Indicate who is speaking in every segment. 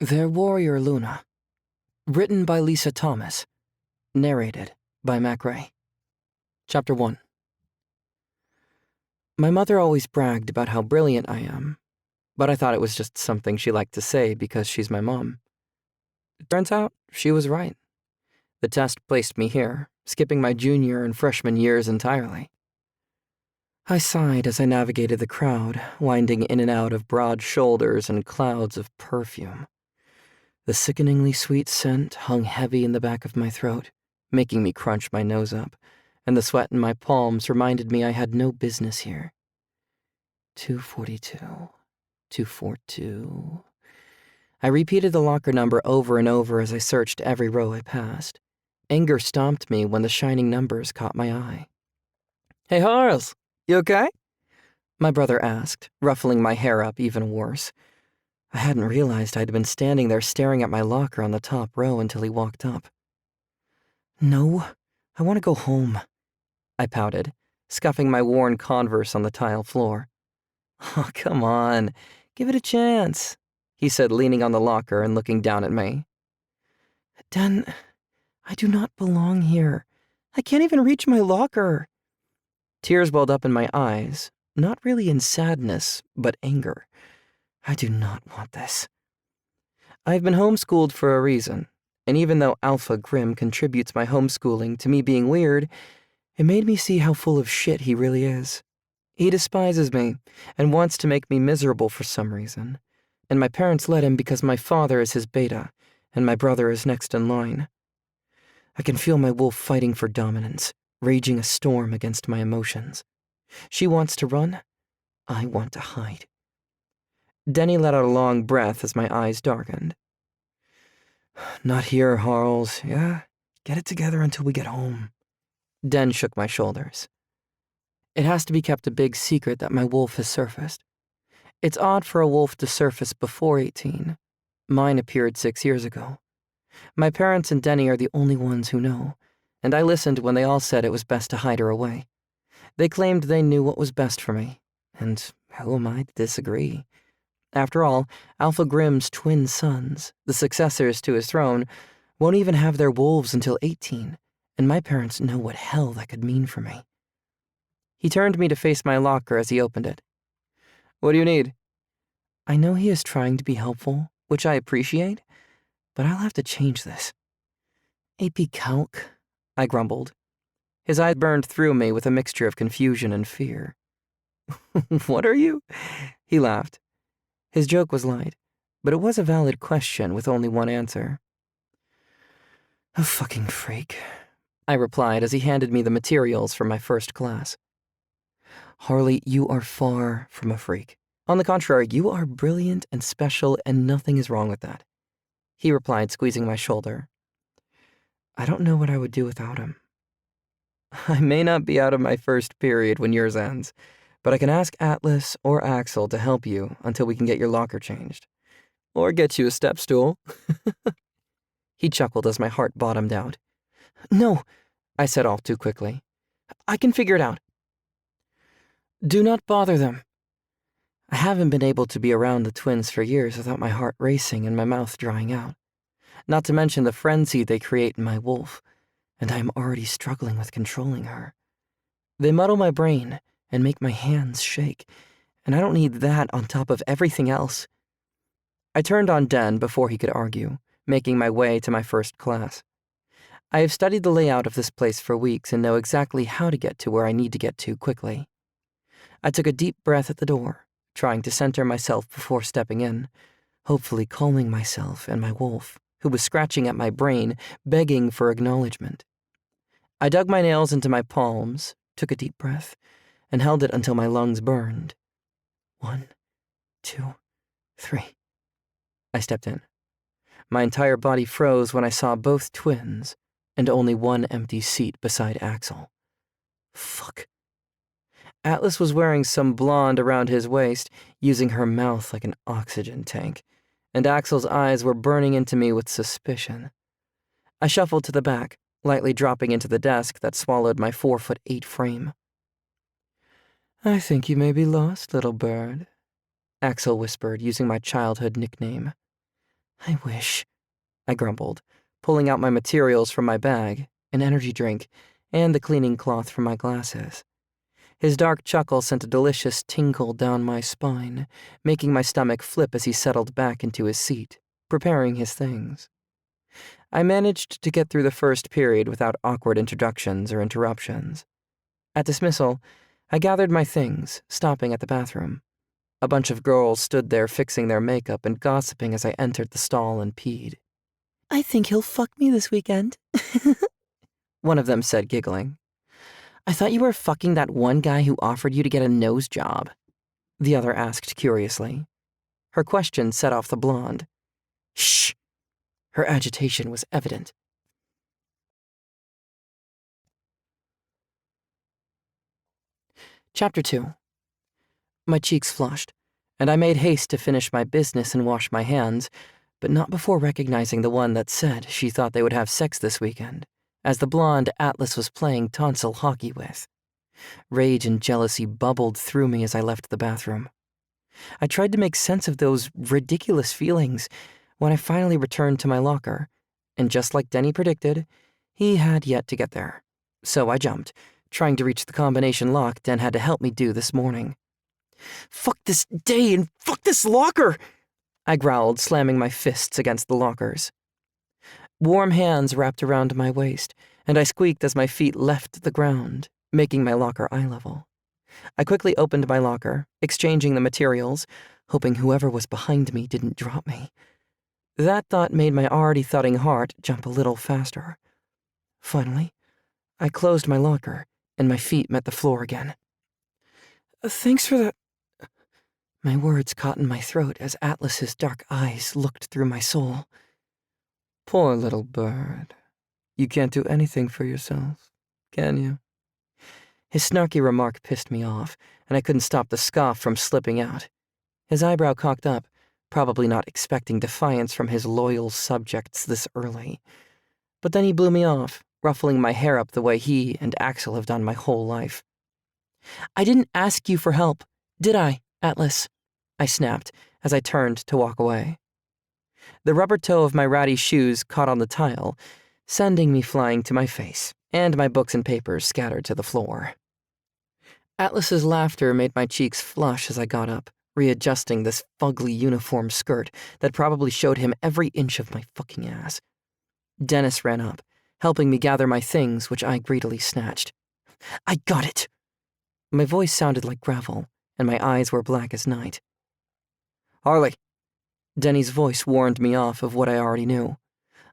Speaker 1: Their Warrior Luna. Written by Lisa Thomas. Narrated by Mac Ray. Chapter 1. My mother always bragged about how brilliant I am, but I thought it was just something she liked to say because she's my mom. It turns out she was right. The test placed me here, skipping my junior and freshman years entirely. I sighed as I navigated the crowd, winding in and out of broad shoulders and clouds of perfume. The sickeningly sweet scent hung heavy in the back of my throat, making me crunch my nose up, and the sweat in my palms reminded me I had no business here. 242, 242. I repeated the locker number over and over as I searched every row I passed. Anger stomped me when the shining numbers caught my eye. "Hey, Harls, you okay?" my brother asked, ruffling my hair up even worse. I hadn't realized I'd been standing there staring at my locker on the top row until he walked up. "No, I want to go home," I pouted, scuffing my worn Converse on the tile floor. "Oh, come on, give it a chance," he said, leaning on the locker and looking down at me. "Den, I do not belong here. I can't even reach my locker." Tears welled up in my eyes, not really in sadness, but anger. I do not want this. I've been homeschooled for a reason, and even though 𝗧𝗵𝗲𝗶 contributes my homeschooling to me being weird, it made me see how full of shit he really is. He despises me and wants to make me miserable for some reason, and my parents let him because my father is his beta, and my brother is next in line. I can feel my wolf fighting for dominance, raging a storm against my emotions. She wants to run. I want to hide. Denny let out a long breath as my eyes darkened. "Not here, Harls, yeah? Get it together until we get home." Den shook my shoulders. "It has to be kept a big secret that my wolf has surfaced. It's odd for a wolf to surface before 18. Mine appeared 6 years ago. My parents and Denny are the only ones who know, and I listened when they all said it was best to hide her away. They claimed they knew what was best for me, and who am I to disagree? After all, 𝗧𝗵𝗲𝗏's twin sons, the successors to his throne, won't even have their wolves until 18, and my parents know what hell that could mean for me." He turned me to face my locker as he opened it. "What do you need?" I know he is trying to be helpful, which I appreciate, but I'll have to change this. "AP Calc," I grumbled. His eyes burned through me with a mixture of confusion and fear. "What are you?" He laughed. His joke was light, but it was a valid question with only one answer. "A fucking freak," I replied as he handed me the materials for my first class. "Harley, you are far from a freak. On the contrary, you are brilliant and special, and nothing is wrong with that," he replied, squeezing my shoulder. "I don't know what I would do without him." "I may not be out of my first period when yours ends, but I can ask Atlas or Axel to help you until we can get your locker changed. Or get you a step stool." He chuckled as my heart bottomed out. "No," I said all too quickly. "I can figure it out." "Do not bother them." I haven't been able to be around the twins for years without my heart racing and my mouth drying out. Not to mention the frenzy they create in my wolf, and I am already struggling with controlling her. They muddle my brain and make my hands shake, and I don't need that on top of everything else. I turned on Den before he could argue, making my way to my first class. I have studied the layout of this place for weeks and know exactly how to get to where I need to get to quickly. I took a deep breath at the door, trying to center myself before stepping in, hopefully calming myself and my wolf, who was scratching at my brain, begging for acknowledgement. I dug my nails into my palms, took a deep breath, and held it until my lungs burned. 1, 2, 3. I stepped in. My entire body froze when I saw both twins and only one empty seat beside Axel. Fuck. Atlas was wearing some blonde around his waist, using her mouth like an oxygen tank, and Axel's eyes were burning into me with suspicion. I shuffled to the back, lightly dropping into the desk that swallowed my 4'8" frame. "I think you may be lost, little bird," Axel whispered, using my childhood nickname. I wish, I grumbled, pulling out my materials from my bag, an energy drink, and the cleaning cloth from my glasses. His dark chuckle sent a delicious tingle down my spine, making my stomach flip as he settled back into his seat, preparing his things. I managed to get through the first period without awkward introductions or interruptions. At dismissal, I gathered my things, stopping at the bathroom. A bunch of girls stood there fixing their makeup and gossiping as I entered the stall and peed. I think he'll fuck me this weekend, one of them said, giggling. I thought you were fucking that one guy who offered you to get a nose job, the other asked curiously. Her question set off the blonde. Shh! Her agitation was evident. Chapter 2. My cheeks flushed, and I made haste to finish my business and wash my hands, but not before recognizing the one that said she thought they would have sex this weekend, as the blonde Atlas was playing tonsil hockey with. Rage and jealousy bubbled through me as I left the bathroom. I tried to make sense of those ridiculous feelings when I finally returned to my locker, and just like Denny predicted, he had yet to get there. So I jumped, trying to reach the combination lock Den had to help me do this morning. Fuck this day and fuck this locker! I growled, slamming my fists against the lockers. Warm hands wrapped around my waist, and I squeaked as my feet left the ground, making my locker eye level. I quickly opened my locker, exchanging the materials, hoping whoever was behind me didn't drop me. That thought made my already thudding heart jump a little faster. Finally, I closed my locker, and my feet met the floor again. Thanks for the... My words caught in my throat as Atlas's dark eyes looked through my soul. Poor little bird. You can't do anything for yourself, can you? His snarky remark pissed me off, and I couldn't stop the scoff from slipping out. His eyebrow cocked up, probably not expecting defiance from his loyal subjects this early. But then he blew me off, ruffling my hair up the way he and Axel have done my whole life. I didn't ask you for help, did I, Atlas? I snapped as I turned to walk away. The rubber toe of my ratty shoes caught on the tile, sending me flying to my face, and my books and papers scattered to the floor. Atlas's laughter made my cheeks flush as I got up, readjusting this fugly uniform skirt that probably showed him every inch of my fucking ass. Dennis ran up, helping me gather my things, which I greedily snatched. I got it! My voice sounded like gravel, and my eyes were black as night. Harley! Denny's voice warned me off of what I already knew.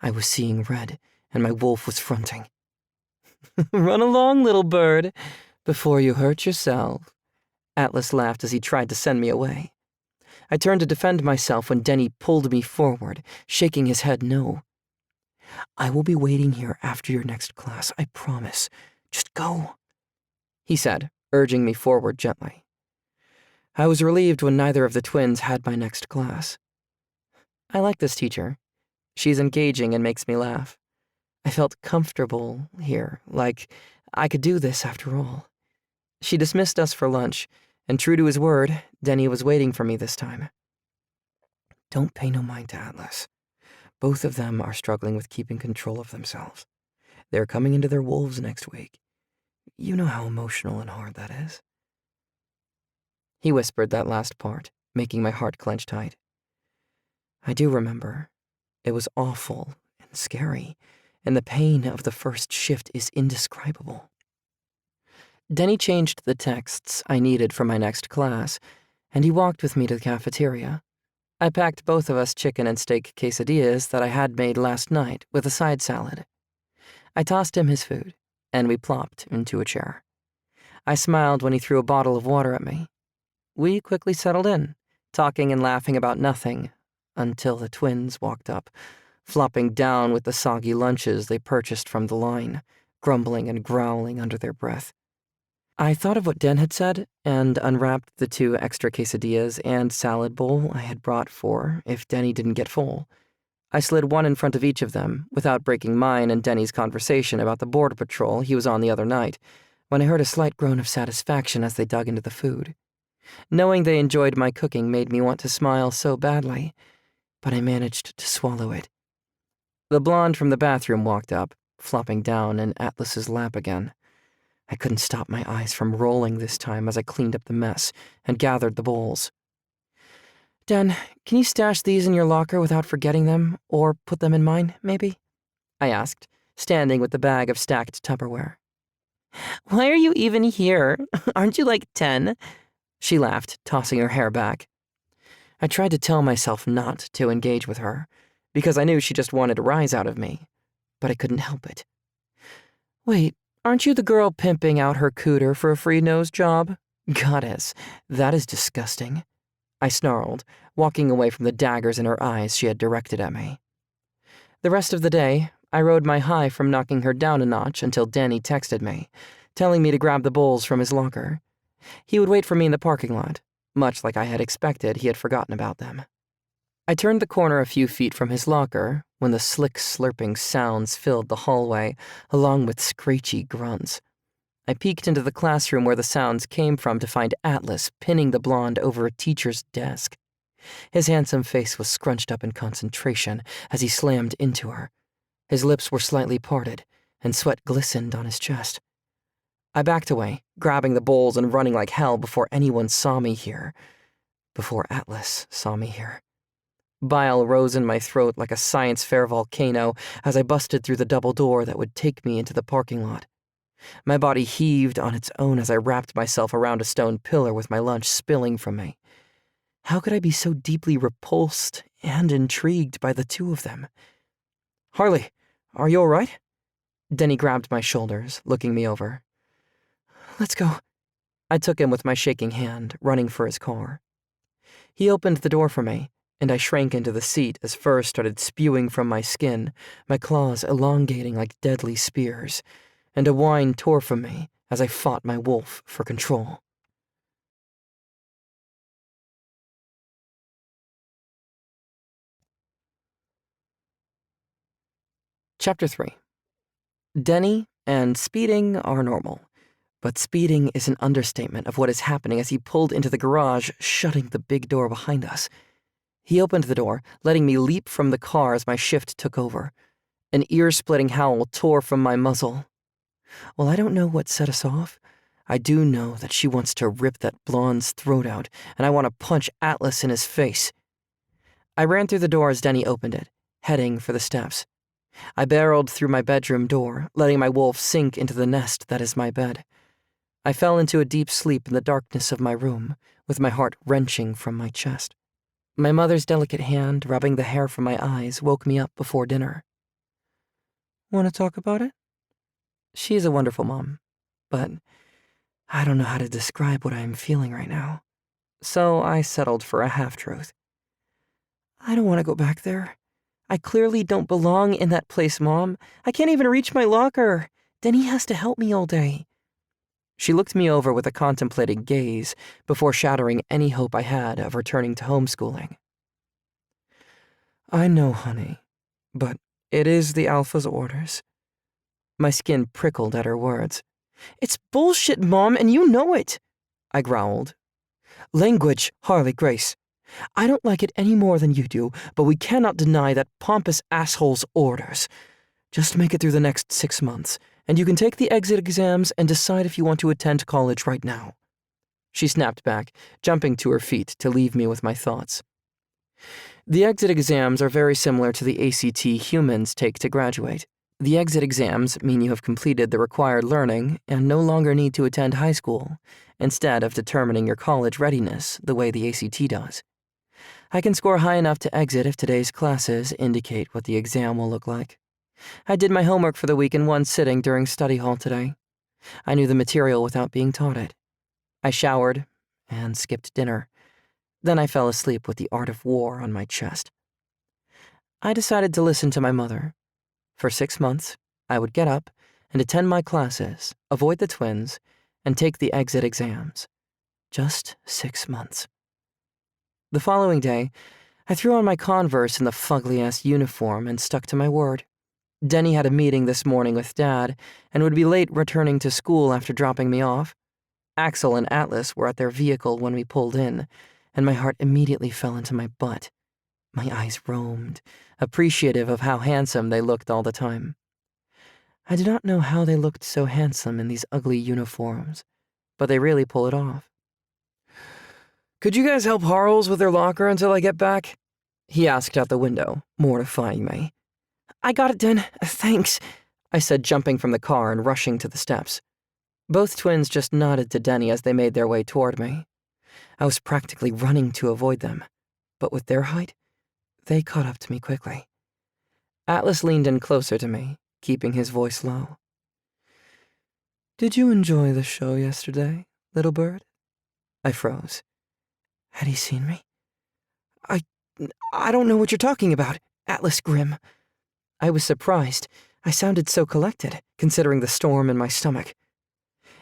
Speaker 1: I was seeing red, and my wolf was fronting. Run along, little bird, before you hurt yourself. Atlas laughed as he tried to send me away. I turned to defend myself when Denny pulled me forward, shaking his head no. I will be waiting here after your next class, I promise. Just go, he said, urging me forward gently. I was relieved when neither of the twins had my next class. I like this teacher. She's engaging and makes me laugh. I felt comfortable here, like I could do this after all. She dismissed us for lunch, and true to his word, Denny was waiting for me this time. Don't pay no mind to Atlas. Both of them are struggling with keeping control of themselves. They're coming into their wolves next week. You know how emotional and hard that is. He whispered that last part, making my heart clench tight. I do remember. It was awful and scary, and the pain of the first shift is indescribable. Denny changed the texts I needed for my next class, and he walked with me to the cafeteria. I packed both of us chicken and steak quesadillas that I had made last night with a side salad. I tossed him his food, and we plopped into a chair. I smiled when he threw a bottle of water at me. We quickly settled in, talking and laughing about nothing, until the twins walked up, flopping down with the soggy lunches they purchased from the line, grumbling and growling under their breath. I thought of what Den had said and unwrapped the 2 extra quesadillas and salad bowl I had brought for if Denny didn't get full. I slid one in front of each of them without breaking mine and Denny's conversation about the border patrol he was on the other night, when I heard a slight groan of satisfaction as they dug into the food. Knowing they enjoyed my cooking made me want to smile so badly, but I managed to swallow it. The blonde from the bathroom walked up, flopping down in Atlas's lap again. I couldn't stop my eyes from rolling this time as I cleaned up the mess and gathered the bowls. "Den, can you stash these in your locker without forgetting them, or put them in mine, maybe?" I asked, standing with the bag of stacked Tupperware. "Why are you even here? Aren't you like 10? She laughed, tossing her hair back. I tried to tell myself not to engage with her, because I knew she just wanted a rise out of me, but I couldn't help it. "Wait, aren't you the girl pimping out her cooter for a free nose job? Goddess, that is disgusting," I snarled, walking away from the daggers in her eyes she had directed at me. The rest of the day, I rode my high from knocking her down a notch until Denny texted me, telling me to grab the bowls from his locker. He would wait for me in the parking lot. Much like I had expected, he had forgotten about them. I turned the corner a few feet from his locker when the slick slurping sounds filled the hallway, along with screechy grunts. I peeked into the classroom where the sounds came from to find Atlas pinning the blonde over a teacher's desk. His handsome face was scrunched up in concentration as he slammed into her. His lips were slightly parted, and sweat glistened on his chest. I backed away, grabbing the bowls and running like hell before anyone saw me here. Before Atlas saw me here. Bile rose in my throat like a science fair volcano as I busted through the double door that would take me into the parking lot. My body heaved on its own as I wrapped myself around a stone pillar with my lunch spilling from me. How could I be so deeply repulsed and intrigued by the two of them? "Harley, are you all right?" Denny grabbed my shoulders, looking me over. "Let's go." I took him with my shaking hand, running for his car. He opened the door for me, and I shrank into the seat as fur started spewing from my skin, my claws elongating like deadly spears, and a whine tore from me as I fought my wolf for control. Chapter 3. Denny and speeding are normal, but speeding is an understatement of what is happening as he pulled into the garage, shutting the big door behind us. He opened the door, letting me leap from the car as my shift took over. An ear-splitting howl tore from my muzzle. Well, I don't know what set us off. I do know that she wants to rip that blonde's throat out, and I want to punch Atlas in his face. I ran through the door as Denny opened it, heading for the steps. I barreled through my bedroom door, letting my wolf sink into the nest that is my bed. I fell into a deep sleep in the darkness of my room, with my heart wrenching from my chest. My mother's delicate hand rubbing the hair from my eyes woke me up before dinner. "Want to talk about it?" She's a wonderful mom, but I don't know how to describe what I am feeling right now. So I settled for a half-truth. "I don't want to go back there. I clearly don't belong in that place, Mom. I can't even reach my locker. Denny has to help me all day." She looked me over with a contemplating gaze before shattering any hope I had of returning to homeschooling. "I know, honey, but it is the Alpha's orders." My skin prickled at her words. "It's bullshit, Mom, and you know it," I growled. "Language, Harley Grace. I don't like it any more than you do, but we cannot deny that pompous asshole's orders. Just make it through the next 6 months, and you can take the exit exams and decide if you want to attend college right now." She snapped back, jumping to her feet to leave me with my thoughts. The exit exams are very similar to the ACT humans take to graduate. The exit exams mean you have completed the required learning and no longer need to attend high school, instead of determining your college readiness the way the ACT does. I can score high enough to exit if today's classes indicate what the exam will look like. I did my homework for the week in one sitting during study hall today. I knew the material without being taught it. I showered and skipped dinner. Then I fell asleep with the art of war on my chest. I decided to listen to my mother. For 6 months, I would get up and attend my classes, avoid the twins, and take the exit exams. Just 6 months. The following day, I threw on my Converse in the fugly-ass uniform and stuck to my word. Denny had a meeting this morning with Dad and would be late returning to school after dropping me off. Axel and Atlas were at their vehicle when we pulled in, and my heart immediately fell into my butt. My eyes roamed, appreciative of how handsome they looked all the time. I did not know how they looked so handsome in these ugly uniforms, but they really pull it off. "Could you guys help Harls with their locker until I get back?" he asked out the window, mortifying me. "I got it, Den. Thanks," I said, jumping from the car and rushing to the steps. Both twins just nodded to Denny as they made their way toward me. I was practically running to avoid them, but with their height, they caught up to me quickly. Atlas leaned in closer to me, keeping his voice low. "Did you enjoy the show yesterday, little bird?" I froze. Had he seen me? I don't know what you're talking about, Atlas Grimm. I was surprised. I sounded so collected, considering the storm in my stomach.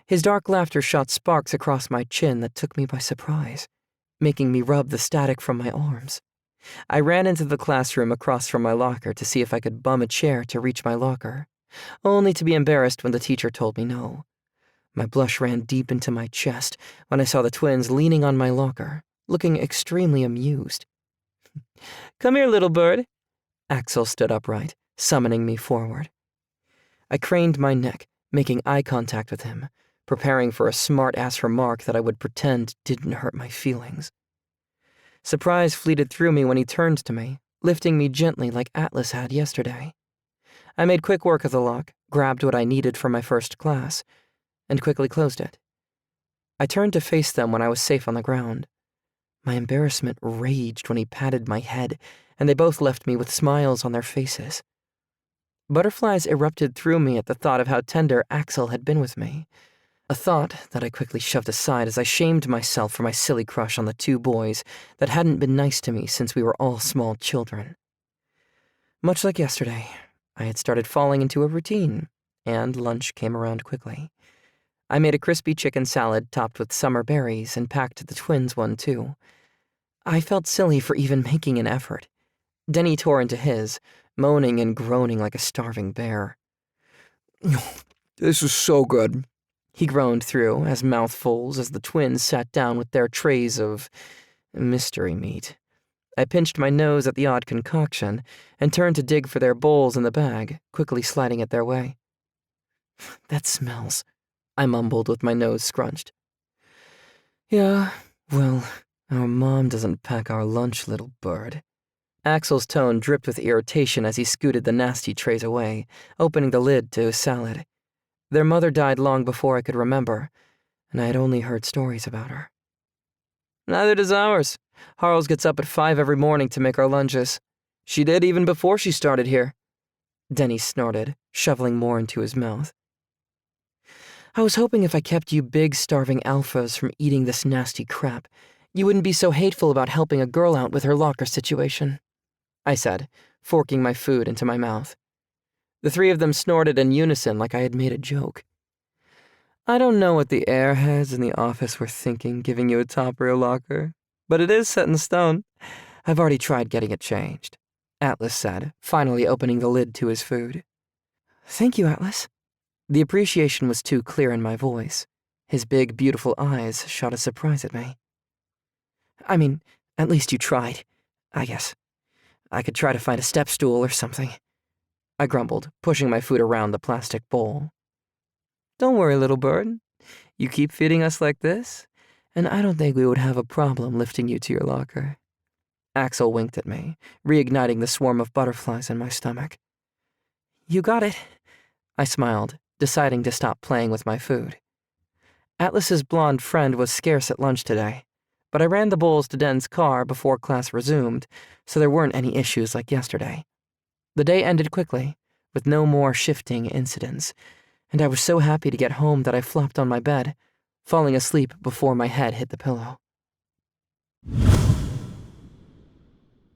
Speaker 1: His dark laughter shot sparks across my chin that took me by surprise, making me rub the static from my arms. I ran into the classroom across from my locker to see if I could bum a chair to reach my locker, only to be embarrassed when the teacher told me no. My blush ran deep into my chest when I saw the twins leaning on my locker, looking extremely amused. "Come here, little bird." Axel stood upright, summoning me forward. I craned my neck, making eye contact with him, preparing for a smart-ass remark that I would pretend didn't hurt my feelings. Surprise fleeted through me when he turned to me, lifting me gently like Atlas had yesterday. I made quick work of the lock, grabbed what I needed for my first class, and quickly closed it. I turned to face them when I was safe on the ground. My embarrassment raged when he patted my head, and they both left me with smiles on their faces. Butterflies erupted through me at the thought of how tender Axel had been with me, a thought that I quickly shoved aside as I shamed myself for my silly crush on the two boys that hadn't been nice to me since we were all small children. Much like yesterday, I had started falling into a routine, and lunch came around quickly. I made a crispy chicken salad topped with summer berries and packed the twins one too. I felt silly for even making an effort. Denny tore into his, moaning and groaning like a starving bear. "This is so good," he groaned through as mouthfuls as the twins sat down with their trays of mystery meat. I pinched my nose at the odd concoction and turned to dig for their bowls in the bag, quickly sliding it their way. "That smells," I mumbled with my nose scrunched. "Yeah, well, our mom doesn't pack our lunch, little bird." Axel's tone dripped with irritation as he scooted the nasty trays away, opening the lid to his salad. Their mother died long before I could remember, and I had only heard stories about her. "Neither does ours. Harls gets up at 5 every morning to make our lunches. She did even before she started here." Denny snorted, shoveling more into his mouth. "I was hoping if I kept you big, starving alphas from eating this nasty crap, you wouldn't be so hateful about helping a girl out with her locker situation," I said, forking my food into my mouth. The three of them snorted in unison like I had made a joke. "I don't know what the airheads in the office were thinking giving you a top-rail locker, but it is set in stone. I've already tried getting it changed," Atlas said, finally opening the lid to his food. "Thank you, Atlas." The appreciation was too clear in my voice. His big, beautiful eyes shot a surprise at me. "I mean, at least you tried, I guess. I could try to find a step stool or something," I grumbled, pushing my food around the plastic bowl. "Don't worry, little bird. You keep feeding us like this, and I don't think we would have a problem lifting you to your locker." Axel winked at me, reigniting the swarm of butterflies in my stomach. "You got it," I smiled, deciding to stop playing with my food. Atlas's blonde friend was scarce at lunch today, but I ran the bowls to Den's car before class resumed, so there weren't any issues like yesterday. The day ended quickly, with no more shifting incidents, and I was so happy to get home that I flopped on my bed, falling asleep before my head hit the pillow.